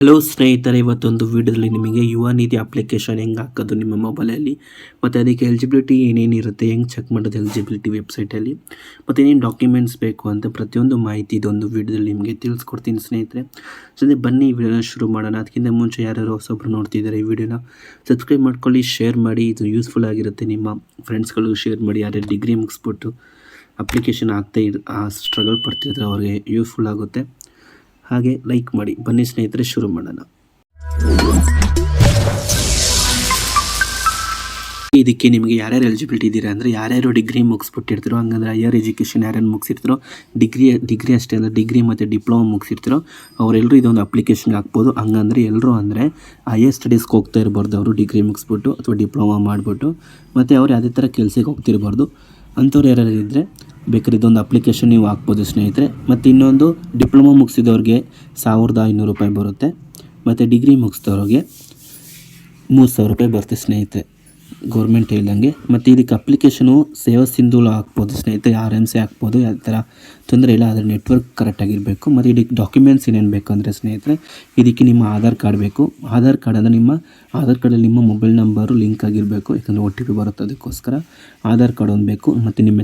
Hello ಸ್ನೇಹಿತರೆ, ಇವತ್ತೊಂದು ವಿಡಿಯೋದಲ್ಲಿ ನಿಮಗೆ ಯುವ ನಿಧಿ ಅಪ್ಲಿಕೇಶನ್ ಹೆಂಗೆ ಹಾಕೋದು ನಿಮ್ಮ ಮೊಬೈಲಲ್ಲಿ, ಮತ್ತು ಅದಕ್ಕೆ ಎಲಿಜಿಬಿಲಿಟಿ ಏನೇನಿರುತ್ತೆ, ಹೆಂಗೆ ಚೆಕ್ ಮಾಡೋದು ಎಲಿಜಿಬಿಲಿಟಿ ವೆಬ್ಸೈಟಲ್ಲಿ, ಮತ್ತು ಏನೇನು ಡಾಕ್ಯುಮೆಂಟ್ಸ್ ಬೇಕು ಅಂತ ಪ್ರತಿಯೊಂದು ಮಾಹಿತಿ ಇದೊಂದು ವಿಡಿಯೋದಲ್ಲಿ ನಿಮಗೆ ತಿಳಿಸ್ಕೊಡ್ತೀನಿ ಸ್ನೇಹಿತರೆ. ಸದ್ಯ ಬನ್ನಿ ಈ ವಿಡಿಯೋನ ಶುರು ಮಾಡೋಣ. ಅದಕ್ಕಿಂತ ಮುಂಚೆ ಯಾರ್ಯಾರು ಹೊಸೊಬ್ಬರು ನೋಡ್ತಿದ್ದಾರೆ ಈ ವಿಡಿಯೋನ ಸಬ್ಸ್ಕ್ರೈಬ್ ಮಾಡ್ಕೊಳ್ಳಿ, ಶೇರ್ ಮಾಡಿ. ಇದು ಯೂಸ್ಫುಲ್ ಆಗಿರುತ್ತೆ. ನಿಮ್ಮ ಫ್ರೆಂಡ್ಸ್ಗಳು ಶೇರ್ ಮಾಡಿ. ಯಾರ್ಯಾರು ಡಿಗ್ರಿ ಮುಗಿಸ್ಬಿಟ್ಟು ಅಪ್ಲಿಕೇಶನ್ ಆ ಸ್ಟ್ರಗಲ್ ಪಡ್ತಿದ್ರೆ ಅವ್ರಿಗೆ ಯೂಸ್ಫುಲ್ ಆಗುತ್ತೆ. ಹಾಗೆ ಲೈಕ್ ಮಾಡಿ. ಬನ್ನಿ ಸ್ನೇಹಿತರೆ, ಶುರು ಮಾಡೋಣ. ಇದಕ್ಕೆ ನಿಮಗೆ ಯಾರ್ಯಾರು ಎಲಿಜಿಬಿಲಿಟಿ ಇದ್ದೀರಾ ಅಂದರೆ, ಯಾರ್ಯಾರು ಡಿಗ್ರಿ ಮುಗಿಸ್ಬಿಟ್ಟಿರ್ತೀರೋ, ಹಂಗಂದ್ರೆ ಹೈಯರ್ ಎಜುಕೇಷನ್ ಯಾರ್ಯಾರು ಮುಗಿಸಿರ್ತೀರೋ, ಡಿಗ್ರಿ ಅಷ್ಟೇ ಅಂದರೆ ಡಿಗ್ರಿ ಮತ್ತು ಡಿಪ್ಲೊಮಾ ಮುಗಿಸಿರ್ತೀರೋ ಅವರೆಲ್ಲರೂ ಇದೊಂದು ಅಪ್ಲಿಕೇಶನ್ಗೆ ಹಾಕ್ಬೋದು. ಹಂಗಂದ್ರೆ ಎಲ್ಲರೂ ಅಂದರೆ ಹೈಯರ್ ಸ್ಟಡೀಸ್ಗೆ ಹೋಗ್ತಾ ಇರಬಾರ್ದು. ಅವರು ಡಿಗ್ರಿ ಮುಗಿಸ್ಬಿಟ್ಟು ಅಥವಾ ಡಿಪ್ಲೊಮಾ ಮಾಡಿಬಿಟ್ಟು ಮತ್ತು ಅವ್ರು ಯಾವುದೇ ಥರ ಕೆಲಸಕ್ಕೆ ಹೋಗ್ತಿರಬಾರ್ದು. ಅಂಥವ್ರು ಯಾರ್ಯಾರು ಇದ್ದರೆ ಬೇಕಾದ್ರೆ ಇದೊಂದು ಅಪ್ಲಿಕೇಶನ್ ನೀವು ಹಾಕ್ಬೋದು ಸ್ನೇಹಿತರೆ. ಮತ್ತು ಇನ್ನೊಂದು ಡಿಪ್ಲೊಮಾ ಮುಗಿಸಿದವ್ರಿಗೆ 1500 ರೂಪಾಯಿ ಬರುತ್ತೆ, ಮತ್ತು ಡಿಗ್ರಿ ಮುಗಿಸಿದವ್ರಿಗೆ 3000 ರೂಪಾಯಿ ಬರುತ್ತೆ ಸ್ನೇಹಿತರೆ, ಗೌರ್ಮೆಂಟ್ ಹೇಳ್ದಂಗೆ. ಮತ್ತು ಇದಕ್ಕೆ ಅಪ್ಲಿಕೇಶನು ಸೇವಾ ಸಿಂಧೂಲ ಹಾಕ್ಬೋದು ಸ್ನೇಹಿತರೆ, RMC ಹಾಕ್ಬೋದು. ಯಾವ ಥರ ತೊಂದರೆ ಇಲ್ಲ, ಅದರ ನೆಟ್ವರ್ಕ್ ಕರೆಕ್ಟಾಗಿರಬೇಕು. ಮತ್ತು ಇದಕ್ಕೆ ಡಾಕ್ಯುಮೆಂಟ್ಸ್ ಏನೇನು ಬೇಕು ಅಂದರೆ ಸ್ನೇಹಿತರೆ, ಇದಕ್ಕೆ ನಿಮ್ಮ ಆಧಾರ್ ಕಾರ್ಡ್ ಬೇಕು. ಆಧಾರ್ ಕಾರ್ಡ್ ಅಂದರೆ ನಿಮ್ಮ ಆಧಾರ್ ಕಾರ್ಡಲ್ಲಿ ನಿಮ್ಮ ಮೊಬೈಲ್ ನಂಬರು ಲಿಂಕ್ ಆಗಿರಬೇಕು, ಯಾಕಂದರೆ OTP ಬರುತ್ತೆ. ಅದಕ್ಕೋಸ್ಕರ ಆಧಾರ್ ಕಾರ್ಡ್ ಒಂದು ಬೇಕು. ಮತ್ತು ನಿಮ್ಮ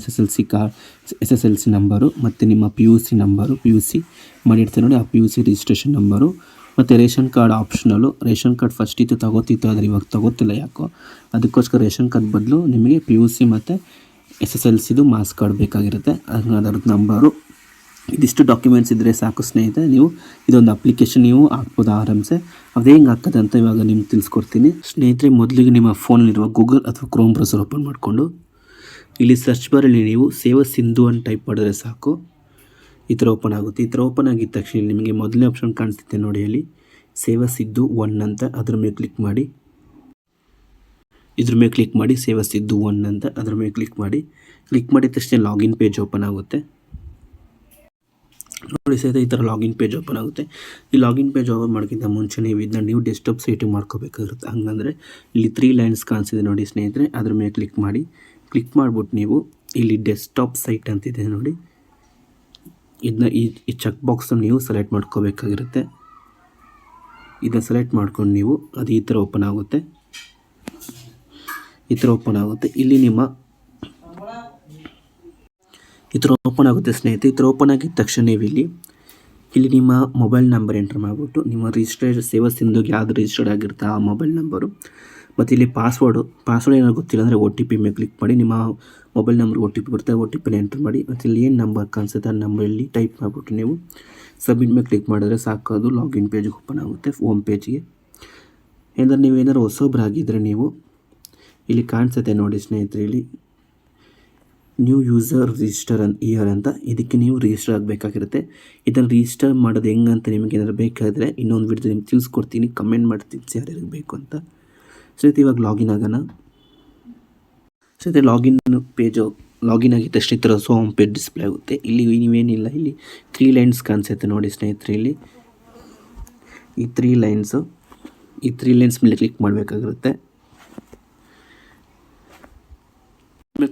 SSLC ನಂಬರು, ಮತ್ತು ನಿಮ್ಮ PUC ನಂಬರು, PUC ಮಾಡಿರ್ತೀವಿ ನೋಡಿ, ಆ PUC ರಿಜಿಸ್ಟ್ರೇಷನ್ ನಂಬರು, ಮತ್ತು ration card optional. Ration card first ಇತ್ತು ತಗೋತಿತ್ತು, ಆದರೆ ಇವಾಗ ತಗೋತಿಲ್ಲ ಯಾಕೋ. ಅದಕ್ಕೋಸ್ಕರ ರೇಷನ್ ಕಾರ್ಡ್ ಬದಲು ನಿಮಗೆ PUC ಮತ್ತು SSLCದು ಮಾಸ್ ಕಾರ್ಡ್ ಬೇಕಾಗಿರುತ್ತೆ. ಅದರ ನಂಬರು, ಇದಿಷ್ಟು ಡಾಕ್ಯುಮೆಂಟ್ಸ್ ಇದ್ದರೆ ಸಾಕು ಸ್ನೇಹಿತರೆ. ನೀವು ಇದೊಂದು ಅಪ್ಲಿಕೇಶನ್ ನೀವು ಹಾಕ್ಬೋದು ಆರಾಮ್ಸೆ. ಅದು ಹೆಂಗೆ ಹಾಕೋದು ಅಂತ ಇವಾಗ ನಿಮ್ಗೆ ತಿಳಿಸ್ಕೊಡ್ತೀನಿ ಸ್ನೇಹಿತರೆ. ಮೊದಲಿಗೆ ನಿಮ್ಮ ಫೋನಲ್ಲಿರುವ ಗೂಗಲ್ ಅಥವಾ ಕ್ರೋಮ್ ಬ್ರೌಸರ್ ಓಪನ್ ಮಾಡಿಕೊಂಡು ಇಲ್ಲಿ ಸರ್ಚ್ ಬಾರಲ್ಲಿ ನೀವು ಸೇವಾ ಸಿಂಧು ಅಂತ ಟೈಪ್ ಮಾಡಿದ್ರೆ ಸಾಕು, ಈ ಥರ ಓಪನ್ ಆಗುತ್ತೆ. ಈ ಥರ ಓಪನ್ ಆಗಿದ ತಕ್ಷಣ ನಿಮಗೆ ಮೊದಲನೇ ಆಪ್ಷನ್ ಕಾಣಿಸುತ್ತೆ ನೋಡಿ, ಅಲ್ಲಿ ಸೇವಾ ಸಿಂಧು 1 ಅಂತ, ಅದ್ರ ಮೇಲೆ ಕ್ಲಿಕ್ ಮಾಡಿ. ಇದ್ರ ಮೇಲೆ ಕ್ಲಿಕ್ ಮಾಡಿ, ಸೇವಾ ಸಿಂಧು 1 ಅಂತ ಅದ್ರ ಮೇಲೆ ಕ್ಲಿಕ್ ಮಾಡಿದ ತಕ್ಷಣ ಲಾಗಿನ್ ಪೇಜ್ ಓಪನ್ ಆಗುತ್ತೆ ನೋಡಿ ಸಹಿತ. ಈ ಥರ ಲಾಗಿನ್ ಪೇಜ್ ಓಪನ್ ಆಗುತ್ತೆ. ಈ ಲಾಗಿನ್ ಪೇಜ್ ಓಪನ್ ಮಾಡೋಕ್ಕಿಂತ ಮುಂಚೆ ನೀವು ಇದನ್ನ ನೀವು ಡೆಸ್ಕ್ಟಾಪ್ ಸೈಟಿಗೆ ಮಾಡ್ಕೋಬೇಕಾಗಿರುತ್ತೆ. ಹಂಗಂದರೆ ಇಲ್ಲಿ 3 ಲೈನ್ಸ್ ಕಾಣಿಸಿದೆ ನೋಡಿ ಸ್ನೇಹಿತರೆ, ಅದ್ರ ಮೇಲೆ ಕ್ಲಿಕ್ ಮಾಡಿಬಿಟ್ಟು ನೀವು ಇಲ್ಲಿ ಡೆಸ್ಕ್ಟಾಪ್ ಸೈಟ್ ಅಂತಿದೆ ನೋಡಿ, ಇದನ್ನ ಈ ಚೆಕ್ ಬಾಕ್ಸನ್ನು ನೀವು ಸೆಲೆಕ್ಟ್ ಮಾಡ್ಕೋಬೇಕಾಗಿರುತ್ತೆ. ಇದನ್ನ ಸೆಲೆಕ್ಟ್ ಮಾಡ್ಕೊಂಡು ನೀವು ಅದು ಈ ಥರ ಓಪನ್ ಆಗುತ್ತೆ. ಇಲ್ಲಿ ನಿಮ್ಮ ಈ ಥರ ಓಪನ್ ಆಗುತ್ತೆ ಸ್ನೇಹಿತರೆ. ಈ ಥರ ಓಪನ್ ಆಗಿದ ತಕ್ಷಣ ನೀವು ಇಲ್ಲಿ ನಿಮ್ಮ ಮೊಬೈಲ್ ನಂಬರ್ ಎಂಟ್ರ್ ಮಾಡಿಬಿಟ್ಟು, ನಿಮ್ಮ ರಿಜಿಸ್ಟರ್ಡ್ ಸೇವಾ ಸಿಂಧುಗೆ ಯಾವುದು ರಿಜಿಸ್ಟರ್ಡ್ ಆಗಿರುತ್ತೆ ಆ ಮೊಬೈಲ್ ನಂಬರು, ಮತ್ತು ಇಲ್ಲಿ ಪಾಸ್ವರ್ಡ್ ಏನಾದ್ರು ಗೊತ್ತಿಲ್ಲ ಅಂದರೆ OTP ಮೇಲೆ ಕ್ಲಿಕ್ ಮಾಡಿ. ನಿಮ್ಮ ಮೊಬೈಲ್ ನಂಬರ್ OTP ಬರುತ್ತೆ, OTPನ ಎಂಟ್ರ್ ಮಾಡಿ. ಮತ್ತು ಇಲ್ಲಿ ಏನು ನಂಬರ್ ಕಾಣಿಸುತ್ತೆ ಆ ನಂಬರಲ್ಲಿ ಟೈಪ್ ಮಾಡಿಬಿಟ್ಟು ನೀವು ಸಬ್ಮಿಟ್ ಮೇಲೆ ಕ್ಲಿಕ್ ಮಾಡಿದ್ರೆ ಸಾಕು, ಅದು ಲಾಗಿನ್ ಪೇಜ್ಗೆ ಓಪನ್ ಆಗುತ್ತೆ, ಹೋಮ್ ಪೇಜ್ಗೆ. ಏನಾದ್ರು ನೀವೇನಾದ್ರು ಹೊಸೊಬ್ಬರಾಗಿದ್ದರೆ ನೀವು ಇಲ್ಲಿ ಕಾಣಿಸುತ್ತೆ ನೋಡಿ ಸ್ನೇಹಿತರೆ, ಇಲ್ಲಿ ನ್ಯೂ ಯೂಸರ್ ರಿಜಿಸ್ಟರ್ ಇಯರ್ ಅಂತ, ಇದಕ್ಕೆ ನೀವು ರಿಜಿಸ್ಟರ್ ಆಗಬೇಕಾಗಿರುತ್ತೆ. ಇದನ್ನು ರಿಜಿಸ್ಟರ್ ಮಾಡೋದು ಹೆಂಗೆ ಅಂತ ನಿಮಗೆ ಏನಾದ್ರು ಬೇಕಾದರೆ ಇನ್ನೊಂದು ವಿಡಿಯೋ ನಿಮ್ಗೆ ತಿಳಿಸ್ಕೊಡ್ತೀನಿ, ಕಮೆಂಟ್ ಮಾಡ್ತೀನಿ ಯಾರ್ಯಾರಿಗೆ ಬೇಕು ಅಂತ. ಸ್ನೇಹಿತರೆ ಇವಾಗ ಲಾಗಿನ್ ಆಗೋಣ. ಸ್ನೇಹಿತರೆ ಲಾಗಿನ್ ಆಗಿದ ತಕ್ಷಣ ಈ ಥರ ಹೋಮ್ ಪೇಜ್ ಡಿಸ್ಪ್ಲೇ ಆಗುತ್ತೆ. ಇಲ್ಲಿ ನೀವೇನಿಲ್ಲ, ಇಲ್ಲಿ 3 ಲೈನ್ಸ್ ಕಾಣಿಸುತ್ತೆ ನೋಡಿ ಸ್ನೇಹಿತರೆ, ಇಲ್ಲಿ ಈ 3 ಲೈನ್ಸ್ ಮೇಲೆ ಕ್ಲಿಕ್ ಮಾಡಬೇಕಾಗಿರುತ್ತೆ.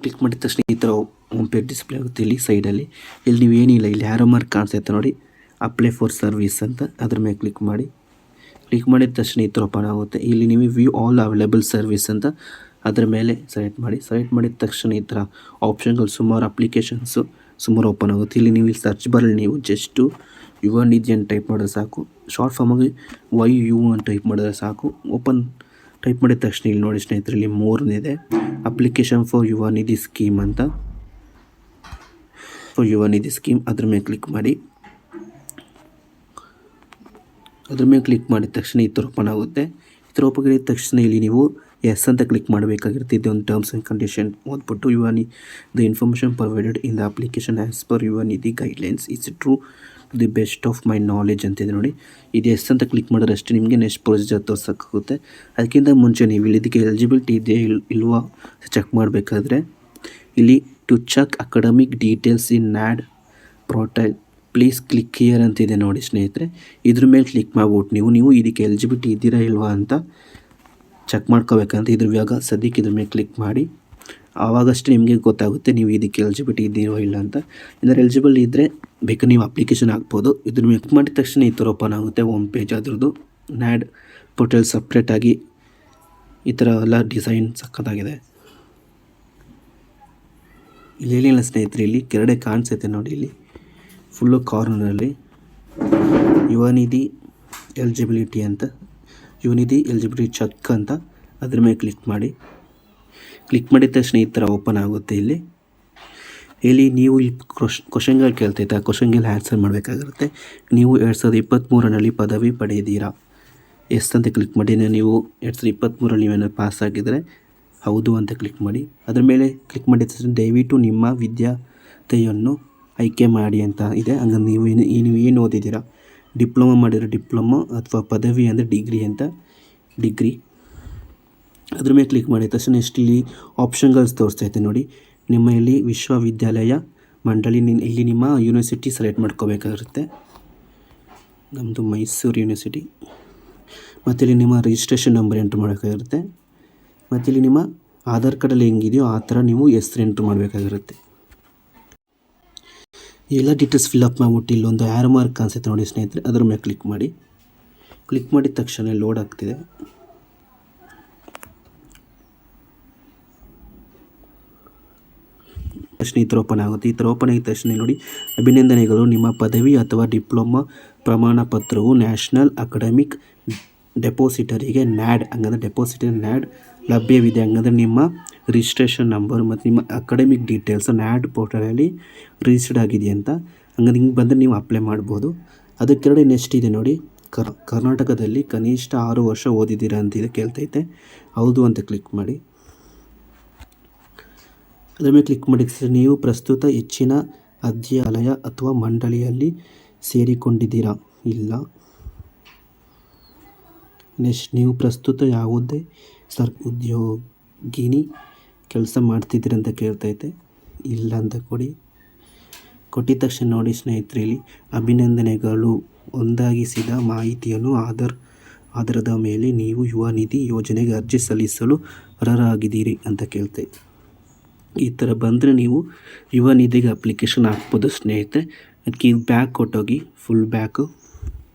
ಕ್ಲಿಕ್ ಮಾಡಿದ ತಕ್ಷಣ ಈ ಥರ ಹೋಮ್ ಪೇಜ್ ಡಿಸ್ಪ್ಲೇ ಆಗುತ್ತೆ. ಇಲ್ಲಿ ಸೈಡಲ್ಲಿ ಇಲ್ಲಿ ನೀವೇನಿಲ್ಲ, ಇಲ್ಲಿ ಆರೋ ಮಾರ್ಕ್ ಕಾಣಿಸುತ್ತೆ ನೋಡಿ, ಅಪ್ಲೈ ಫಾರ್ ಸರ್ವಿಸ್ ಅಂತ, ಅದ್ರ ಮೇಲೆ ಕ್ಲಿಕ್ ಮಾಡಿದ ತಕ್ಷಣ ಈ ಥರ ಓಪನ್ ಆಗುತ್ತೆ. ಇಲ್ಲಿ ನೀವು ವ್ಯೂ ಆಲ್ ಅವೈಲೇಬಲ್ ಸರ್ವಿಸ್ ಅಂತ ಅದರ ಮೇಲೆ ಸೆಲೆಕ್ಟ್ ಮಾಡಿದ ತಕ್ಷಣ ಈ ಥರ ಆಪ್ಷನ್ಗಳು ಸುಮಾರು ಓಪನ್ ಆಗುತ್ತೆ. ಇಲ್ಲಿ ನೀವು ಸರ್ಚ್ ಬಾರಲ್ಲಿ ನೀವು ಜಸ್ಟು ಯುವ ನಿಧಿ ಅಂತ ಟೈಪ್ ಮಾಡಿದ್ರೆ ಸಾಕು, ಶಾರ್ಟ್ ಫಾರ್ಮಾಗಿ YU ಅಂತ ಟೈಪ್ ಮಾಡಿದ್ರೆ ಸಾಕು. ಟೈಪ್ ಮಾಡಿದ ತಕ್ಷಣ ಇಲ್ಲಿ ನೋಡಿ ಸ್ನೇಹಿತರೆ, ಇಲ್ಲಿ 3 ಇದೆ, ಅಪ್ಲಿಕೇಶನ್ ಫಾರ್ ಯುವ ನಿಧಿ ಸ್ಕೀಮ್ ಅಂತ, ಅದ್ರ ಮೇಲೆ ಕ್ಲಿಕ್ ಮಾಡಿದ ತಕ್ಷಣ ಈ ಥರ ಓಪನ್ ಆಗುತ್ತೆ. ಈ ಥರ ಓಪನ್ ಆಗಿದ ತಕ್ಷಣ ಇಲ್ಲಿ ನೀವು ಎಸ್ ಅಂತ ಕ್ಲಿಕ್ ಮಾಡಬೇಕಾಗಿರುತ್ತೆ. ಇದೊಂದು ಟರ್ಮ್ಸ್ ಆ್ಯಂಡ್ ಕಂಡೀಷನ್ ಓದ್ಬಿಟ್ಟು, the information provided in the application as per Yuva Nidhi guidelines is true to the best of my knowledge ಅಂತಿದೆ ನೋಡಿ. ಇದು ಎಸ್ ಅಂತ ಕ್ಲಿಕ್ ಮಾಡಿದ್ರೆ ಅಷ್ಟೇ ನಿಮಗೆ ನೆಕ್ಸ್ಟ್ ಪ್ರೊಸೀಜರ್ ತೋರ್ಸೋಕ್ಕಾಗುತ್ತೆ. ಅದಕ್ಕಿಂತ ಮುಂಚೆ ನೀವು ಇದಕ್ಕೆ ಎಲಿಜಿಬಿಲಿಟಿ ಇದೆಯಾ ಇಲ್ವಾ ಚೆಕ್ ಮಾಡಬೇಕಾದ್ರೆ ಇಲ್ಲಿ to check academic details in NAD portal please click here ಅಂತಿದೆ ನೋಡಿ ಸ್ನೇಹಿತರೆ. ಇದ್ರ ಮೇಲೆ ಕ್ಲಿಕ್ ಮಾಡ್ಬಿಟ್ಟು ನೀವು ಇದಕ್ಕೆ ಎಲಿಜಿಬಿಲಿಟಿ ಇದ್ದೀರಾ ಇಲ್ವಾ ಅಂತ ಚೆಕ್ ಮಾಡ್ಕೋಬೇಕಂತ. ಇವಾಗ ಸದ್ಯಕ್ಕೆ ಇದ್ರ ಮೇಲೆ ಕ್ಲಿಕ್ ಮಾಡಿ, ಆವಾಗಷ್ಟೇ ನಿಮಗೆ ಗೊತ್ತಾಗುತ್ತೆ ನೀವು ಇದಕ್ಕೆ ಎಲಿಜಿಬಿಲಿಟಿ ಇದ್ದೀರೋ ಇಲ್ಲ ಅಂತ. ಇದರ ಎಲಿಜಿಬಲ್ ಇದ್ದರೆ ಬೇಕಾದ್ರೆ ನೀವು ಅಪ್ಲಿಕೇಶನ್ ಹಾಕ್ಬೋದು. ಇದನ್ನು ಕ್ಲಿಕ್ ಮಾಡಿದ ತಕ್ಷಣ ಈ ಥರ ಓಪನ್ ಆಗುತ್ತೆ ಹೋಮ್ ಪೇಜ್ ಅದ್ರದ್ದು. ನ್ಯಾಡ್ ಪೋರ್ಟಲ್ ಸಪ್ರೇಟಾಗಿ ಈ ಥರ ಎಲ್ಲ ಡಿಸೈನ್ ಸಕ್ಕತ್ತಾಗಿದೆ. ಇಲ್ಲಿ ಏನಿಲ್ಲ ಸ್ನೇಹಿತರೆ, ಇಲ್ಲಿ ಕೆರಡೆ ಕಾಣಿಸುತ್ತೆ ನೋಡಿ, ಇಲ್ಲಿ ಫುಲ್ಲು ಕಾರ್ನರಲ್ಲಿ ಯುವನಿಧಿ ಎಲಿಜಿಬಿಲಿಟಿ ಅಂತ, ಯುವನಿಧಿ ಎಲಿಜಿಬಿಲಿಟಿ ಚೆಕ್ ಅಂತ ಅದ್ರ ಮೇಲೆ ಕ್ಲಿಕ್ ಮಾಡಿದ ತಕ್ಷಣ ಈ ಥರ ಓಪನ್ ಆಗುತ್ತೆ. ಇಲ್ಲಿ ನೀವು ಈ ಕ್ವಶನ್ಗಳು ಕೇಳ್ತೈತೆ, ಆ ಕ್ವಶನ್ಗೆಲ್ಲ ಆನ್ಸರ್ ಮಾಡಬೇಕಾಗಿರುತ್ತೆ. ನೀವು 2023ರಲ್ಲಿ ಪದವಿ ಪಡೆದಿದ್ದೀರಾ ಎಸ್ ಅಂತ ಕ್ಲಿಕ್ ಮಾಡಿ. ನೀವು 2023ರಲ್ಲಿ ನೀವೇನಾದ್ರು ಪಾಸ್ ಆಗಿದ್ದರೆ ಹೌದು ಅಂತ ಕ್ಲಿಕ್ ಮಾಡಿ. ಅದ್ರ ಮೇಲೆ ಕ್ಲಿಕ್ ಮಾಡಿದ ತಕ್ಷಣ ದಯವಿಟ್ಟು ನಿಮ್ಮ ವಿದ್ಯಾರ್ಥಿಯನ್ನು ಆಯ್ಕೆ ಮಾಡಿ ಅಂತ ಇದೆ. ಹಂಗಂದ್ರೆ ನೀವು ಏನು ಓದಿದ್ದೀರಾ, ಡಿಪ್ಲೊಮಾ ಮಾಡಿದರೆ ಡಿಪ್ಲೊಮಾ ಅಥವಾ ಪದವಿ ಅಂದರೆ ಡಿಗ್ರಿ ಅಂತ ಡಿಗ್ರಿ. ಅದ್ರ ಮೇಲೆ ಕ್ಲಿಕ್ ಮಾಡಿದ ತಕ್ಷಣ ನೆಕ್ಸ್ಟ್ ಇಲ್ಲಿ ಆಪ್ಷನ್ಗಳು ತೋರಿಸ್ತೈತೆ ನೋಡಿ. ನಿಮ್ಮ ಇಲ್ಲಿ ವಿಶ್ವವಿದ್ಯಾಲಯ ಮಂಡಳಿ, ಇಲ್ಲಿ ನಿಮ್ಮ ಯೂನಿವರ್ಸಿಟಿ ಸೆಲೆಕ್ಟ್ ಮಾಡ್ಕೋಬೇಕಾಗಿರುತ್ತೆ. ನಮ್ಮದು ಮೈಸೂರು ಯೂನಿವರ್ಸಿಟಿ. ಮತ್ತು ಇಲ್ಲಿ ನಿಮ್ಮ ರಿಜಿಸ್ಟ್ರೇಷನ್ ನಂಬರ್ ಎಂಟ್ರ್ ಮಾಡಬೇಕಾಗಿರುತ್ತೆ. ಮತ್ತು ಇಲ್ಲಿ ನಿಮ್ಮ ಆಧಾರ್ ಕಾರ್ಡಲ್ಲಿ ಹೆಂಗಿದೆಯೋ ಆ ಥರ ನೀವು ಹೆಸ್ರು ಎಂಟ್ರ್ ಮಾಡಬೇಕಾಗಿರುತ್ತೆ. ಎಲ್ಲ ಡೀಟೇಲ್ಸ್ ಫಿಲ್ಅಪ್ ಮಾಡಿಬಿಟ್ಟು ಇಲ್ಲೊಂದು ಆ್ಯರೋ ಮಾರ್ಕ್ ಕಾಣಿಸುತ್ತೆ ನೋಡಿ ಸ್ನೇಹಿತರೆ, ಅದ್ರ ಮೇಲೆ ಕ್ಲಿಕ್ ಮಾಡಿದ ತಕ್ಷಣ ಲೋಡ್ ಆಗ್ತಿದೆ. ತಕ್ಷಣ ಈ ಥರ ಓಪನ್ ಆಗುತ್ತೆ. ಈ ಥರ ಓಪನ್ ಆಗಿದ ತಕ್ಷಣ ನೋಡಿ, ಅಭಿನಂದನೆಗಳು, ನಿಮ್ಮ ಪದವಿ ಅಥವಾ ಡಿಪ್ಲೊಮಾ ಪ್ರಮಾಣ ಪತ್ರವು ನ್ಯಾಷನಲ್ ಅಕಾಡೆಮಿಕ್ ಡೆಪೋಸಿಟರಿಗೆ ನ್ಯಾಡ್, ಹಂಗಂದ್ರೆ ಡೆಪೋಸಿಟರಿ ನ್ಯಾಡ್ ಲಭ್ಯವಿದೆ. ಹಂಗಂದ್ರೆ ನಿಮ್ಮ ರಿಜಿಸ್ಟ್ರೇಷನ್ ನಂಬರ್ ಮತ್ತು ನಿಮ್ಮ ಅಕಾಡೆಮಿಕ್ ಡೀಟೇಲ್ಸ್ ನ್ಯಾಡ್ ಪೋರ್ಟಲಲ್ಲಿ ರಿಜಿಸ್ಟರ್ಡ್ ಆಗಿದೆ ಅಂತ. ಹಂಗಂದ್ರೆ ಹಿಂಗೆ ಬಂದರೆ ನೀವು ಅಪ್ಲೈ ಮಾಡ್ಬೋದು. ಅದಕ್ಕೆರಡೆ ನೆಕ್ಸ್ಟ್ ಇದೆ ನೋಡಿ, ಕರ್ನಾಟಕದಲ್ಲಿ ಕನಿಷ್ಠ 6 ವರ್ಷ ಓದಿದ್ದೀರಾ ಅಂತಿದೆ ಕೇಳ್ತೈತೆ. ಹೌದು ಅಂತ ಕ್ಲಿಕ್ ಮಾಡಿ. ಅದರ ಮೇಲೆ ಕ್ಲಿಕ್ ಮಾಡಿದರೆ ನೀವು ಪ್ರಸ್ತುತ ಹೆಚ್ಚಿನ ಅಧ್ಯಯಾಲಯ ಅಥವಾ ಮಂಡಳಿಯಲ್ಲಿ ಸೇರಿಕೊಂಡಿದ್ದೀರಾ, ಇಲ್ಲ. ನೆಕ್ಸ್ಟ್ ನೀವು ಪ್ರಸ್ತುತ ಯಾವುದೇ ಉದ್ಯೋಗಿನಿ ಕೆಲಸ ಮಾಡ್ತಿದ್ದೀರ ಅಂತ ಕೇಳ್ತೈತೆ, ಇಲ್ಲ ಅಂತ ಕೊಟ್ಟಿದ ತಕ್ಷಣ ನೋಡಿ ಸ್ನೇಹಿತರೆ, ಇಲ್ಲಿ ಅಭಿನಂದನೆಗಳು, ಒಂದಾಗಿಸಿದ ಮಾಹಿತಿಯನ್ನು ಆಧಾರದ ಮೇಲೆ ನೀವು ಯುವ ನಿಧಿ ಯೋಜನೆಗೆ ಅರ್ಜಿ ಸಲ್ಲಿಸಲು ಅರ್ಹರಾಗಿದ್ದೀರಿ ಅಂತ ಕೇಳ್ತೈತೆ. ಈ ಥರ ಬಂದರೆ ನೀವು ಯುವ ನಿಧಿಗೆ ಅಪ್ಲಿಕೇಶನ್ ಹಾಕ್ಬೋದು ಸ್ನೇಹಿತರೆ. ಅದಕ್ಕೆ ಬ್ಯಾಕ್ ಕೊಟ್ಟೋಗಿ ಫುಲ್ ಬ್ಯಾಕು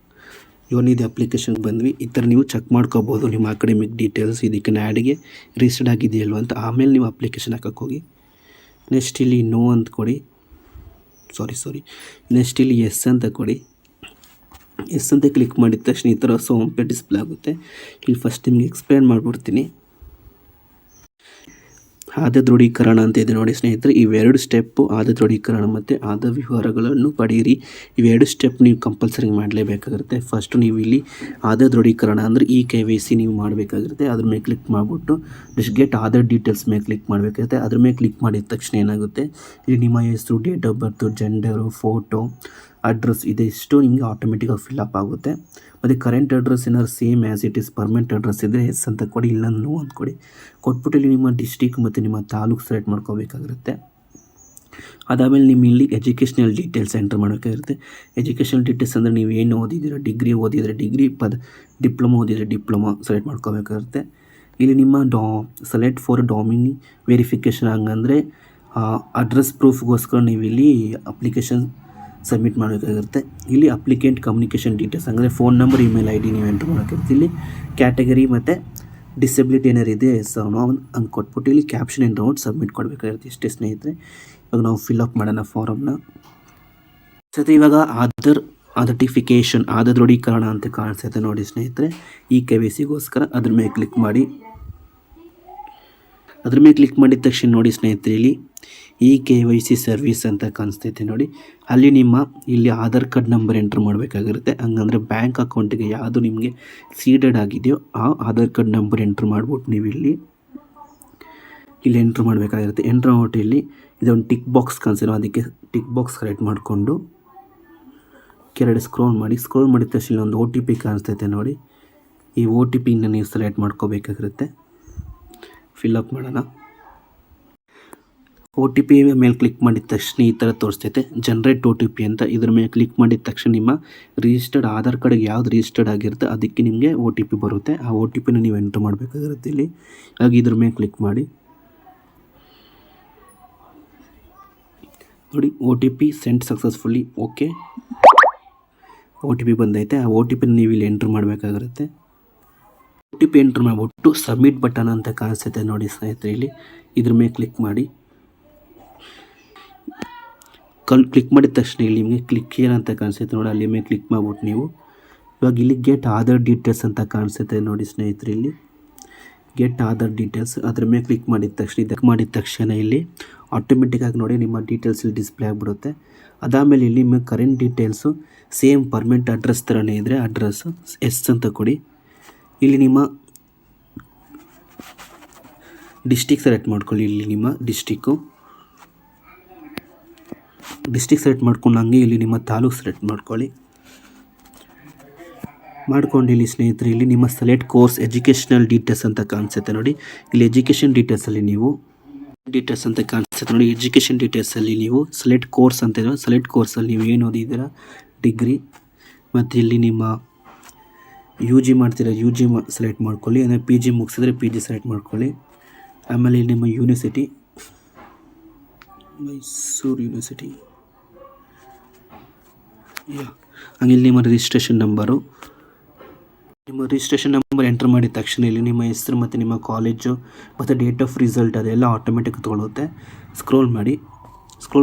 ಯುವ ನಿಧಿ ಅಪ್ಲಿಕೇಶನ್ಗೆ ಬಂದ್ವಿ. ಈ ಥರ ನೀವು ಚೆಕ್ ಮಾಡ್ಕೋಬೋದು ನಿಮ್ಮ ಅಕಾಡೆಮಿಕ್ ಡೀಟೇಲ್ಸ್ ಇದಕ್ಕೆ ನ್ಯಾಡಿಗೆ ರಿಜಿಸ್ಟರ್ಡ್ ಆಗಿದೆಯಲ್ವ ಅಂತ. ಆಮೇಲೆ ನೀವು ಅಪ್ಲಿಕೇಶನ್ ಹಾಕಕ್ಕೆ ಹೋಗಿ ನೆಕ್ಸ್ಟ್ ಇಲ್ಲಿ ನೋ ಅಂತ ಕೊಡಿ, ನೆಕ್ಸ್ಟ್ ಇಲ್ಲಿ ಎಸ್ ಅಂತ ಕೊಡಿ. ಎಸ್ ಅಂತ ಕ್ಲಿಕ್ ಮಾಡಿದ ತಕ್ಷಣ ಈ ಥರ ಹೋಮ್ ಪೇಜ್ ಡಿಸ್ಪ್ಲೇ ಆಗುತ್ತೆ. ಇಲ್ಲಿ ಫಸ್ಟ್ ನಿಮಗೆ ಎಕ್ಸ್ಪ್ಲೇನ್ ಮಾಡಿಬಿಡ್ತೀನಿ. ಆದಾಯ ದೃಢೀಕರಣ ಅಂತ ಇದೆ ನೋಡಿ ಸ್ನೇಹಿತರೆ. ಇವೆರಡು ಸ್ಟೆಪ್ಪು, ಆದಾಯ ದೃಢೀಕರಣ ಮತ್ತು ಆದಾಯ ವಿವರಗಳನ್ನು ಪಡೆಯಿರಿ. ಇವೆರಡು ಸ್ಟೆಪ್ ನೀವು ಕಂಪಲ್ಸರಿ ಮಾಡಲೇಬೇಕಾಗಿರುತ್ತೆ. ಫಸ್ಟು ನೀವು ಇಲ್ಲಿ ಆದಾಯ ದೃಢೀಕರಣ ಅಂದರೆ KYC ನೀವು ಮಾಡಬೇಕಾಗಿರುತ್ತೆ. ಅದ್ರ ಮೇಲೆ ಕ್ಲಿಕ್ ಮಾಡಿಬಿಟ್ಟು ಜಸ್ಟ್ ಗೆಟ್ ಆಧಾರ್ ಡೀಟೇಲ್ಸ್ ಮೇಲೆ ಕ್ಲಿಕ್ ಮಾಡಬೇಕಾಗುತ್ತೆ. ಅದ್ರ ಮೇಲೆ ಕ್ಲಿಕ್ ಮಾಡಿದ ತಕ್ಷಣ ಏನಾಗುತ್ತೆ, ಇಲ್ಲಿ ನಿಮ್ಮ ಹೆಸರು, date of birth, gender, photo, address ಇದೆಷ್ಟು ನಿಮಗೆ ಆಟೋಮೆಟಿಕಾಗಿ ಫಿಲ್ಅಪ್ ಆಗುತ್ತೆ. ಮತ್ತು ಕರೆಂಟ್ ಅಡ್ರೆಸ್ ಏನಾದ್ರು same as it is permanent address ಇದ್ದರೆ ಎಸ್ ಅಂತ ಕೊಡಿ, ಇಲ್ಲ ನೋ ಅಂತ ಕೊಡಿ. ಕೊಟ್ಬಿಟ್ಟು ಇಲ್ಲಿ ನಿಮ್ಮ ಡಿಸ್ಟಿಕ್ ಮತ್ತು ನಿಮ್ಮ ತಾಲೂಕು ಸೆಲೆಕ್ಟ್ ಮಾಡ್ಕೋಬೇಕಾಗಿರುತ್ತೆ. ಅದಾದಮೇಲೆ ನಿಮ್ಮ ಇಲ್ಲಿ ಎಜುಕೇಷ್ನಲ್ ಡೀಟೇಲ್ಸ್ ಎಂಟರ್ ಮಾಡಬೇಕಾಗಿರುತ್ತೆ. ಎಜುಕೇಷನಲ್ ಡೀಟೇಲ್ಸ್ ಅಂದರೆ ನೀವು ಏನು ಓದಿದ್ದೀರ, ಡಿಗ್ರಿ ಓದಿದರೆ ಡಿಗ್ರಿ, ಡಿಪ್ಲೊಮಾ ಓದಿದರೆ ಡಿಪ್ಲೊಮಾ ಸೆಲೆಕ್ಟ್ ಮಾಡ್ಕೋಬೇಕಾಗುತ್ತೆ. ಇಲ್ಲಿ ನಿಮ್ಮ ಸೆಲೆಕ್ಟ್ ಫಾರ್ ಡಾಮಿನಿ ವೆರಿಫಿಕೇಷನ್, ಹಂಗಂದರೆ ಅಡ್ರೆಸ್ ಪ್ರೂಫ್ಗೋಸ್ಕರ ನೀವು ಇಲ್ಲಿ ಅಪ್ಲಿಕೇಶನ್ ಸಬ್ಮಿಟ್ ಮಾಡಬೇಕಾಗಿರುತ್ತೆ. ಇಲ್ಲಿ ಅಪ್ಲಿಕೆಂಟ್ ಕಮ್ಯುನಿಕೇಷನ್ ಡೀಟೇಲ್ಸ್ ಅಂದರೆ ಫೋನ್ ನಂಬರ್, ಇಮೇಲ್ ID ನೀವು ಎಂಟ್ರ್ ಮಾಡೋಕ್ಕಿರುತ್ತೆ. ಇಲ್ಲಿ ಕ್ಯಾಟಗರಿ ಮತ್ತು ಡಿಸೆಬಿಲಿಟಿ ಏನಾರು ಇದೆ ಹಂಗೆ ಕೊಟ್ಬಿಟ್ಟು ಇಲ್ಲಿ ಕ್ಯಾಪ್ಷನ್ ಎಂಟ್ರ್ ಮಾಡಿ ಸಬ್ಮಿಟ್ ಕೊಡಬೇಕಾಗಿರುತ್ತೆ. ಇಷ್ಟೇ ಸ್ನೇಹಿತರೆ. ಇವಾಗ ನಾವು ಫಿಲ್ಅಪ್ ಮಾಡೋಣ ಫಾರಮ್ನ. ಸರಿ, ಇವಾಗ ಅಥೆಂಟಿಫಿಕೇಷನ್, ಆಧಾರ್ ದೃಢೀಕರಣ ಅಂತ ಕಾಣಿಸುತ್ತೆ ನೋಡಿ ಸ್ನೇಹಿತರೆ, KYCಗೋಸ್ಕರ ಅದ್ರ ಮೇಲೆ ಕ್ಲಿಕ್ ಮಾಡಿ. ಅದ್ರ ಮೇಲೆ ಕ್ಲಿಕ್ ಮಾಡಿದ ತಕ್ಷಣ ನೋಡಿ ಸ್ನೇಹಿತರೆ, ಇಲ್ಲಿ KYC ಸರ್ವಿಸ್ ಅಂತ ಕಾಣಿಸ್ತೈತೆ ನೋಡಿ. ಅಲ್ಲಿ ನಿಮ್ಮ ಇಲ್ಲಿ ಆಧಾರ್ ಕಾರ್ಡ್ ನಂಬರ್ ಎಂಟ್ರ್ ಮಾಡಬೇಕಾಗಿರುತ್ತೆ. ಹಂಗಂದರೆ ಬ್ಯಾಂಕ್ ಅಕೌಂಟಿಗೆ ಯಾವುದು ನಿಮಗೆ ಸೀಡೆಡ್ ಆಗಿದೆಯೋ ಆ ಆಧಾರ್ ಕಾರ್ಡ್ ನಂಬರ್ ಎಂಟ್ರ್ ಮಾಡಿಬಿಟ್ಟು ನೀವು ಇಲ್ಲಿ ಎಂಟ್ರ್ ಮಾಡಬೇಕಾಗಿರುತ್ತೆ. ಎಂಟ್ರ್ ಮಾಡ್ಬಿಟ್ಟು ಇಲ್ಲಿ ಇದೊಂದು ಟಿಕ್ ಬಾಕ್ಸ್ ಕಾಣಿಸಿರೋ, ಅದಕ್ಕೆ ಟಿಕ್ ಬಾಕ್ಸ್ ಸೆಲೆಕ್ಟ್ ಮಾಡಿಕೊಂಡು ಕೆಳಗಡೆ ಸ್ಕ್ರೋಲ್ ಮಾಡಿದ ತಕ್ಷಣ ಒಂದು OTP ಕಾಣಿಸ್ತೈತೆ ನೋಡಿ. ಈ OTPನ ನೀವು ಸೆಲೆಕ್ಟ್ ಮಾಡ್ಕೋಬೇಕಾಗಿರುತ್ತೆ. ಫಿಲ್ಅಪ್ ಮಾಡೋಣ. OTP ಮೇಲೆ ಕ್ಲಿಕ್ ಮಾಡಿದ ತಕ್ಷಣ ಈ ಥರ ತೋರಿಸ್ತೈತೆ, ಜನರೇಟ್ OTP ಅಂತ. ಇದ್ರ ಮೇಲೆ ಕ್ಲಿಕ್ ಮಾಡಿದ ತಕ್ಷಣ ನಿಮ್ಮ ರಿಜಿಸ್ಟರ್ಡ್ ಆಧಾರ್ ಕಾರ್ಡ್ಗೆ ಯಾವ್ದು ರಿಜಿಸ್ಟರ್ಡ್ ಆಗಿರುತ್ತೆ ಅದಕ್ಕೆ ನಿಮಗೆ OTP ಬರುತ್ತೆ. ಆ OTPನ ನೀವು ಎಂಟ್ರ್ ಮಾಡಬೇಕಾಗಿರುತ್ತೆ ಇಲ್ಲಿ. ಹಾಗೆ ಇದ್ರ ಮೇಲೆ ಕ್ಲಿಕ್ ಮಾಡಿ ನೋಡಿ, OTP sent successfully. O T P ಬಂದೈತೆ. ಆ ಒ ಟಿ ಪಿನ ನೀವು ಇಲ್ಲಿ ಎಂಟ್ರ್ ಮಾಡಬೇಕಾಗಿರುತ್ತೆ. ಒ ಟಿ ಪಿ ಎಂಟ್ರ್ ಮಾಡಿಬಿಟ್ಟು ಸಬ್ಮಿಟ್ ಬಟನ್ ಅಂತ ಕಾಣಿಸುತ್ತೆ ನೋಡಿ ಸ್ನೇಹಿತರೆ, ಇಲ್ಲಿ ಇದ್ರ ಮೇಲೆ ಕ್ಲಿಕ್ ಮಾಡಿ. ಕ್ಲಿಕ್ ಮಾಡಿದ ತಕ್ಷಣ ಇಲ್ಲಿ ನಿಮಗೆ ಕ್ಲಿಕ್ ಹಿಯರ್ ಅಂತ ಕಾಣಿಸುತ್ತೆ ನೋಡಿ, ಅಲ್ಲಿ ಮೇಲೆ ಕ್ಲಿಕ್ ಮಾಡಿಬಿಟ್ಟು ನೀವು ಇವಾಗ ಇಲ್ಲಿ ಗೆಟ್ ಆಧಾರ್ ಡೀಟೇಲ್ಸ್ ಅಂತ ಕಾಣಿಸುತ್ತೆ ನೋಡಿ ಸ್ನೇಹಿತರೆ, ಇಲ್ಲಿ ಗೆಟ್ ಆಧಾರ್ ಡೀಟೇಲ್ಸ್ ಅದ್ರ ಮೇಲೆ ಕ್ಲಿಕ್ ಮಾಡಿದ ತಕ್ಷಣ ಇಲ್ಲಿ ಆಟೋಮೆಟಿಕ್ಕಾಗಿ ನೋಡಿ ನಿಮ್ಮ ಡೀಟೇಲ್ಸ್ ಇಲ್ಲಿ ಡಿಸ್ಪ್ಲೇ ಆಗಿಬಿಡುತ್ತೆ. ಅದಾದಮೇಲೆ ಇಲ್ಲಿ ನಿಮಗೆ current details same permanent address ಥರನೇ ಇದ್ದರೆ ಅಡ್ರೆಸ್ಸು ಎಸ್ ಅಂತ ಕೊಡಿ. ಇಲ್ಲಿ ನಿಮ್ಮ ಡಿಸ್ಟಿಕ್ ಸೆಲೆಕ್ಟ್ ಮಾಡ್ಕೊಳ್ಳಿ. ಇಲ್ಲಿ ನಿಮ್ಮ ಡಿಸ್ಟಿಕ್ಕು ಸೆಲೆಕ್ಟ್ ಮಾಡ್ಕೊಂಡಂಗೆ ಇಲ್ಲಿ ನಿಮ್ಮ ತಾಲೂಕು ಸೆಲೆಕ್ಟ್ ಮಾಡ್ಕೊಳ್ಳಿ. ಮಾಡ್ಕೊಂಡು ಇಲ್ಲಿ ಸ್ನೇಹಿತರೆ ಇಲ್ಲಿ ನಿಮ್ಮ ಸೆಲೆಕ್ಟ್ ಕೋರ್ಸ್ ಎಜುಕೇಷನಲ್ ಡೀಟೇಲ್ಸ್ ಅಂತ ಕಾಣಿಸುತ್ತೆ ನೋಡಿ, ಇಲ್ಲಿ ಎಜುಕೇಷನ್ ಡೀಟೇಲ್ಸಲ್ಲಿ ನೀವು ಎಜುಕೇಷನ್ ಡೀಟೇಲ್ಸಲ್ಲಿ ನೀವು ಸೆಲೆಕ್ಟ್ ಕೋರ್ಸ್ ಅಂತ ಇದೆ. ಸೆಲೆಕ್ಟ್ ಕೋರ್ಸಲ್ಲಿ ನೀವು ಏನು ಓದಿದ್ದೀರಾ ಡಿಗ್ರಿ, ಮತ್ತು ಇಲ್ಲಿ ನಿಮ್ಮ ಯು ಜಿ ಮಾಡ್ತೀರಾ ಯು ಜಿ ಸೆಲೆಕ್ಟ್ ಮಾಡ್ಕೊಳ್ಳಿ. ಅಂದರೆ ಪಿ ಜಿ ಮುಗಿಸಿದ್ರೆ ಪಿ ಜಿ ಸೆಲೆಕ್ಟ್ ಮಾಡ್ಕೊಳ್ಳಿ. ಆಮೇಲೆ ಇಲ್ಲಿ ನಿಮ್ಮ ಯೂನಿವರ್ಸಿಟಿ ಮೈಸೂರು ಯೂನಿವರ್ಸಿಟಿ, ಹಂಗೆ ಇಲ್ಲಿ ನಿಮ್ಮ ರಿಜಿಸ್ಟ್ರೇಷನ್ ನಂಬರು, ನಿಮ್ಮ ರಿಜಿಸ್ಟ್ರೇಷನ್ ನಂಬರ್ ಎಂಟರ್ ಮಾಡಿದ ತಕ್ಷಣ ಇಲ್ಲಿ ನಿಮ್ಮ ಹೆಸರು ಮತ್ತು ನಿಮ್ಮ ಕಾಲೇಜು ಮತ್ತು ಡೇಟ್ ಆಫ್ ರಿಸಲ್ಟ್ ಅದೆಲ್ಲ ಆಟೋಮೆಟಿಕ್ ತೊಗೊಳುತ್ತೆ. ಸ್ಕ್ರೋಲ್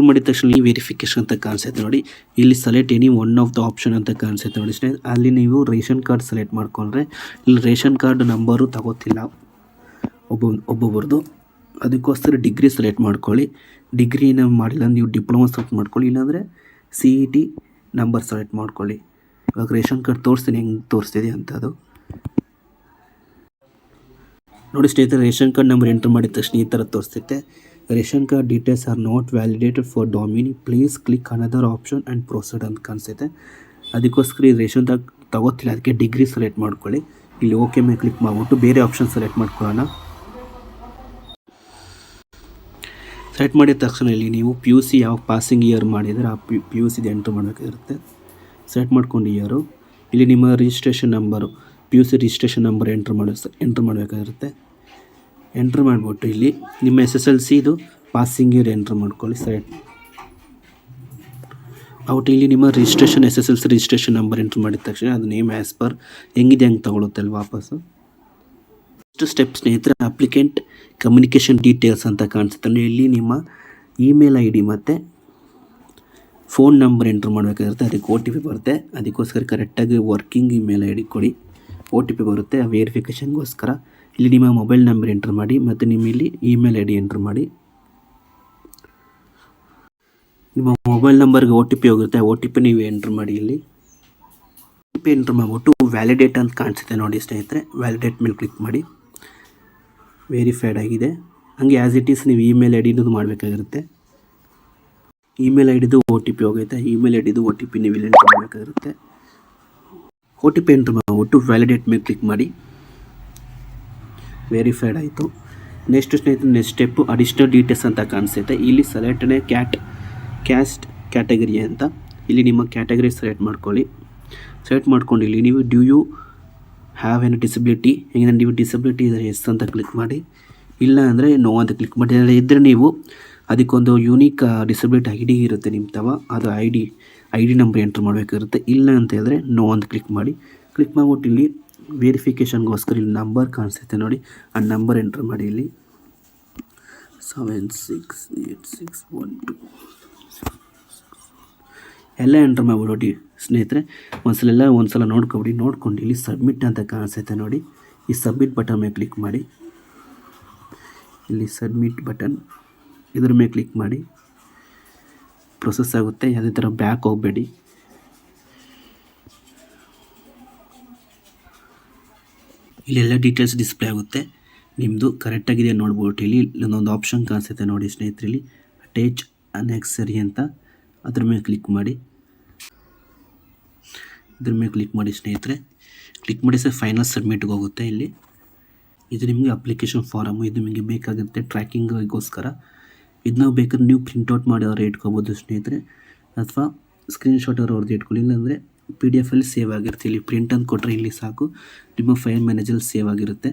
ಮಾಡಿದ ತಕ್ಷಣ ಇಲ್ಲಿ ವೆರಿಫಿಕೇಷನ್ ಅಂತ ಕಾಣಿಸುತ್ತೆ ನೋಡಿ, ಇಲ್ಲಿ select any one of the option ಅಂತ ಕಾಣಿಸುತ್ತೆ ನೋಡಿ ಸ್ನೇಹಿತರೆ. ಅಲ್ಲಿ ನೀವು ರೇಷನ್ ಕಾರ್ಡ್ ಸೆಲೆಕ್ಟ್ ಮಾಡ್ಕೊಂಡ್ರೆ ಇಲ್ಲಿ ರೇಷನ್ ಕಾರ್ಡ್ ನಂಬರು ತಗೋತಿಲ್ಲ ಒಬ್ಬೊಬ್ರದ್ದು, ಅದಕ್ಕೋಸ್ಕರ ಡಿಗ್ರಿ ಸೆಲೆಕ್ಟ್ ಮಾಡ್ಕೊಳ್ಳಿ. ಡಿಗ್ರಿನ ಮಾಡಿಲ್ಲ ನೀವು ಡಿಪ್ಲೊಮಾ ಸೆಲೆಕ್ಟ್ ಮಾಡ್ಕೊಳ್ಳಿ, ಇಲ್ಲಾಂದರೆ C E T number select ಮಾಡ್ಕೊಳ್ಳಿ. ಇವಾಗ ರೇಷನ್ ಕಾರ್ಡ್ ತೋರಿಸ್ತೀನಿ ಹೆಂಗೆ ತೋರಿಸ್ತಿದೆ ಅಂತ. ಅದು ನೋಡಿ ಸ್ನೇಹಿತರೆ, ರೇಷನ್ ಕಾರ್ಡ್ ನಂಬರ್ ಎಂಟ್ರ್ ಮಾಡಿದ ತಕ್ಷಣ ಈ ಥರ ತೋರಿಸ್ತೈತೆ. Ration card details are not validated for domicile, please click another option and proceed ಅಂತ ಕಾಣಿಸ್ತೈತೆ. ಅದಕ್ಕೋಸ್ಕರ ಈ ರೇಷನ್ ತಗೋತಿಲ್ಲ, ಅದಕ್ಕೆ ಡಿಗ್ರಿ ಸೆಲೆಕ್ಟ್ ಮಾಡ್ಕೊಳ್ಳಿ. ಇಲ್ಲಿ ಓಕೆ ಮೇಲೆ ಕ್ಲಿಕ್ ಮಾಡಿಬಿಟ್ಟು ಬೇರೆ ಆಪ್ಷನ್ ಸೆಲೆಕ್ಟ್ ಮಾಡ್ಕೊಳ್ಳೋಣ. ಸೆಲೆಕ್ಟ್ ಮಾಡಿದ ತಕ್ಷಣ ಇಲ್ಲಿ ನೀವು ಪಿ ಯು ಸಿ ಯಾವ ಪಾಸಿಂಗ್ ಇಯರ್ ಮಾಡಿದರೆ ಆ ಪಿ ಯು ಸಿದು ಎಂಟ್ರ್ ಮಾಡಬೇಕಾಗಿರುತ್ತೆ. ಸೆಲೆಕ್ಟ್ ಮಾಡ್ಕೊಂಡು ಇಯರು, ಇಲ್ಲಿ ನಿಮ್ಮ registration number P U C registration number enter ಮಾಡಬೇಕಾಗಿರುತ್ತೆ. ಎಂಟ್ರ್ ಮಾಡಿಬಿಟ್ಟು ಇಲ್ಲಿ ನಿಮ್ಮ SSLC ಇದು ಪಾಸಿಂಗ್ ಇಯರ್ ಎಂಟ್ರ್ ಮಾಡ್ಕೊಳ್ಳಿ. ಸೆಲೆಕ್ಟ್ ಔಟ್ ಇಲ್ಲಿ ನಿಮ್ಮ registration SSLC registration number enter ಮಾಡಿದ ತಕ್ಷಣ ಅದು ನೇಮ್ ಆ್ಯಸ್ ಪರ್ ಹೆಂಗಿದೆ ಹಂಗೆ ತೊಗೊಳುತ್ತೆ ಅಲ್ಲಿ ವಾಪಸ್ಸು. ನೆಕ್ಸ್ಟ್ ಸ್ಟೆಪ್ ಸ್ನೇಹಿತರೆ, ಅಪ್ಲಿಕೆಂಟ್ ಕಮ್ಯುನಿಕೇಷನ್ ಡೀಟೇಲ್ಸ್ ಅಂತ ಕಾಣಿಸುತ್ತೆ. ಇಲ್ಲಿ ನಿಮ್ಮ ಇಮೇಲ್ ಐ ಡಿ ಮತ್ತು ಫೋನ್ ನಂಬರ್ ಎಂಟ್ರ್ ಮಾಡಬೇಕಾಗಿರುತ್ತೆ. ಅದಕ್ಕೆ OTP ಬರುತ್ತೆ, ಅದಕ್ಕೋಸ್ಕರ ಕರೆಕ್ಟಾಗಿ ವರ್ಕಿಂಗ್ ಇಮೇಲ್ ಐ ಡಿ ಕೊಡಿ. OTP ಬರುತ್ತೆ ಆ ವೆರಿಫಿಕೇಷನ್ಗೋಸ್ಕರ. ಇಲ್ಲಿ ನಿಮ್ಮ ಮೊಬೈಲ್ ನಂಬರ್ ಎಂಟ್ರ್ ಮಾಡಿ ಮತ್ತು ನಿಮ್ಮ ಇಲ್ಲಿ ಇಮೇಲ್ ಐ ಡಿ ಎಂಟ್ರ್ ಮಾಡಿ. ನಿಮ್ಮ ಮೊಬೈಲ್ ನಂಬರ್ಗೆ OTP ಹೋಗುತ್ತೆ, OTP ನೀವು ಎಂಟ್ರ್ ಮಾಡಿ. ಇಲ್ಲಿ OTP ಎಂಟ್ರ್ ಮಾಡಿಬಿಟ್ಟು ವ್ಯಾಲಿಡೇಟ್ ಅಂತ ಕಾಣಿಸುತ್ತೆ ನೋಡಿ ಸ್ನೇಹಿತರೆ, ವ್ಯಾಲಿಡೇಟ್ ಮೇಲೆ ಕ್ಲಿಕ್ ಮಾಡಿ. ವೆರಿಫೈಡ್ ಆಗಿದೆ. ಹಂಗೆ ಆ್ಯಸ್ ಇಟ್ ಈಸ್ ನೀವು ಇಮೇಲ್ ಐ ಡಿನೂ ಮಾಡಬೇಕಾಗಿರುತ್ತೆ. ಇಮೇಲ್ ಐ ಡಿದು OTP ಹೋಗೈತೆ, ಇಮೇಲ್ ಐ ಡಿದು OTP ನೀವು ಇಲ್ಲಿ ಎಂಟ್ರ್ ಮಾಡಬೇಕಾಗಿರುತ್ತೆ. OTP ಎಂಟ್ರ್ ಮಾಡಿಬಿಟ್ಟು ವ್ಯಾಲಿಡೇಟ್ ಮೇಲೆ ಕ್ಲಿಕ್ ಮಾಡಿ. ವೆರಿಫೈಡ್ ಆಯಿತು. ನೆಕ್ಸ್ಟ್ ಸ್ಟೆಪ್ಪು ಅಡಿಷ್ನಲ್ ಡೀಟೇಲ್ಸ್ ಅಂತ ಕಾಣಿಸುತ್ತೆ. ಇಲ್ಲಿ ಸೆಲೆಕ್ಟ್ನೇ ಕ್ಯಾಸ್ಟ್ ಕ್ಯಾಟಗರಿ ಅಂತ, ಇಲ್ಲಿ ನಿಮ್ಮ ಕ್ಯಾಟಗರಿ ಸೆಲೆಕ್ಟ್ ಮಾಡ್ಕೊಳ್ಳಿ. ಸೆಲೆಕ್ಟ್ ಮಾಡ್ಕೊಂಡು ಇಲ್ಲಿ ನೀವು do you have an disability, ಹೆಂಗೆ ನೀವು ಡಿಸಬಿಲಿಟಿ ಇದ್ದರೆ ಎಸ್ ಅಂತ ಕ್ಲಿಕ್ ಮಾಡಿ, ಇಲ್ಲ ಅಂದರೆ ನೋ ಅಂತ ಕ್ಲಿಕ್ ಮಾಡಿ. ಇದ್ದರೆ ನೀವು ಅದಕ್ಕೊಂದು ಯೂನಿಕ್ ಡಿಸಬಿಲಿಟಿ ಐ ಡಿ ಇರುತ್ತೆ ನಿಮ್ಮ ತವ, ಅದು ಐ ಡಿ ನಂಬರ್ ಎಂಟ್ರ್ ಮಾಡಬೇಕಾಗಿರುತ್ತೆ. ಇಲ್ಲ ಅಂತ ಹೇಳಿದ್ರೆ ನೋ ಅಂತ ಕ್ಲಿಕ್ ಮಾಡಿ. ಕ್ಲಿಕ್ ಮಾಡಿಬಿಟ್ಟು ಇಲ್ಲಿ ವೆರಿಫಿಕೇಷನ್ಗೋಸ್ಕರ ಇಲ್ಲಿ ನಂಬರ್ ಕಾಣಿಸುತ್ತೆ ನೋಡಿ, ಆ ನಂಬರ್ ಎಂಟ್ರ್ ಮಾಡಿ. ಇಲ್ಲಿ 768612 ಎಲ್ಲ ಎಂಟ್ರ್ ಮಾಡಿಬಿಡಿ ಸ್ನೇಹಿತರೆ. ಒಂದ್ಸಲ ನೋಡ್ಕೊಂಡು ಇಲ್ಲಿ ಸಬ್ಮಿಟ್ ಅಂತ ಕಾಣಿಸುತ್ತೆ ನೋಡಿ, ಈ ಸಬ್ಮಿಟ್ ಬಟನ್ ಮೇಲೆ ಕ್ಲಿಕ್ ಮಾಡಿ. ಇಲ್ಲಿ ಸಬ್ಮಿಟ್ ಬಟನ್ ಇದ್ರ ಮೇಲೆ ಕ್ಲಿಕ್ ಮಾಡಿ. ಪ್ರೊಸೆಸ್ ಆಗುತ್ತೆ, ಯಾವುದೇ ಥರ ಬ್ಯಾಕ್ ಹೋಗಬೇಡಿ. ಇಲ್ಲೆಲ್ಲ ಡೀಟೇಲ್ಸ್ ಡಿಸ್ಪ್ಲೇ ಆಗುತ್ತೆ, ನಿಮ್ಮದು ಕರೆಕ್ಟಾಗಿದೆ ನೋಡ್ಬಿಟ್ಟು ಇಲ್ಲಿ ಒಂದು ಆಪ್ಷನ್ ಕಾಣಿಸುತ್ತೆ ನೋಡಿ ಸ್ನೇಹಿತರೆ, ಇಲ್ಲಿ ಅಟ್ಯಾಚ್ ಅನೆಕ್ಸರಿ ಅಂತ, ಅದ್ರ ಮೇಲೆ ಕ್ಲಿಕ್ ಮಾಡಿ. ಇದ್ರ ಮೇಲೆ ಕ್ಲಿಕ್ ಮಾಡಿ ಸ್ನೇಹಿತರೆ. ಕ್ಲಿಕ್ ಮಾಡಿ ಫೈನಲ್ ಸಬ್ಮಿಟ್ಗೆ ಹೋಗುತ್ತೆ. ಇಲ್ಲಿ ಇದು ನಿಮಗೆ ಅಪ್ಲಿಕೇಶನ್ ಫಾರಮು, ಇದು ನಿಮಗೆ ಬೇಕಾಗುತ್ತೆ ಟ್ರ್ಯಾಕಿಂಗಿಗೋಸ್ಕರ. ಇದನ್ನ ಬೇಕಾದ್ರೆ ನೀವು ಪ್ರಿಂಟೌಟ್ ಮಾಡಿ ಅವ್ರು ಇಟ್ಕೋಬೋದು ಸ್ನೇಹಿತರೆ, ಅಥವಾ ಸ್ಕ್ರೀನ್ಶಾಟ್ ಅವ್ರದ್ದು ಇಟ್ಕೊಳ್ಳಿ, ಇಲ್ಲಾಂದರೆ PDF ಅಲ್ಲಿ ಸೇವ್ ಆಗಿರುತ್ತೆ. ಇಲ್ಲಿ ಪ್ರಿಂಟ್ ಅಂತ ಕೊಟ್ಟರೆ ಇಲ್ಲಿ ಸಾಕು, ನಿಮ್ಮ ಫೈಲ್ ಮ್ಯಾನೇಜಲ್ಲಿ ಸೇವ್ ಆಗಿರುತ್ತೆ.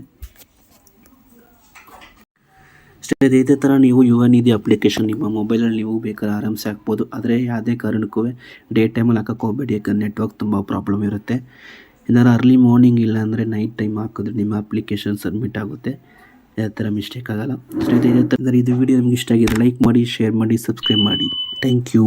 ಸ್ನೇಹಿತರೆ ಇದೇ ಥರ ನೀವು ಯುವ ನಿಧಿ ಅಪ್ಲಿಕೇಶನ್ ನಿಮ್ಮ ಮೊಬೈಲಲ್ಲಿ ನೀವು ಬೇಕಾದ್ರೆ ಆರಾಮ್ಸೆ ಹಾಕ್ಬೋದು. ಆದರೆ ಯಾವುದೇ ಕಾರಣಕ್ಕೂ ಡೇ ಟೈಮಲ್ಲಿ ಹಾಕಕ್ಕೆ ಹೋಗಬೇಡಿ, ಯಾಕಂದರೆ ನೆಟ್ವರ್ಕ್ ತುಂಬ ಪ್ರಾಬ್ಲಮ್ ಇರುತ್ತೆ. ಏನಾರು ಅರ್ಲಿ ಮಾರ್ನಿಂಗ್ ಇಲ್ಲ ಅಂದರೆ ನೈಟ್ ಟೈಮ್ ಹಾಕಿದ್ರೆ ನಿಮ್ಮ ಅಪ್ಲಿಕೇಶನ್ ಸಬ್ಮಿಟ್ ಆಗುತ್ತೆ. ಯಾವ ಥರ ಮಿಸ್ಟೇಕ್ ಆಗೋಲ್ಲ. ಸ್ನೇಹಿತರೆ ಇದೇ ಥರ ಇದು ವಿಡಿಯೋ ನಿಮ್ಗೆ ಇಷ್ಟ ಆಗಿದೆ ಲೈಕ್ ಮಾಡಿ, ಶೇರ್ ಮಾಡಿ, ಸಬ್ಸ್ಕ್ರೈಬ್ ಮಾಡಿ. Thank you.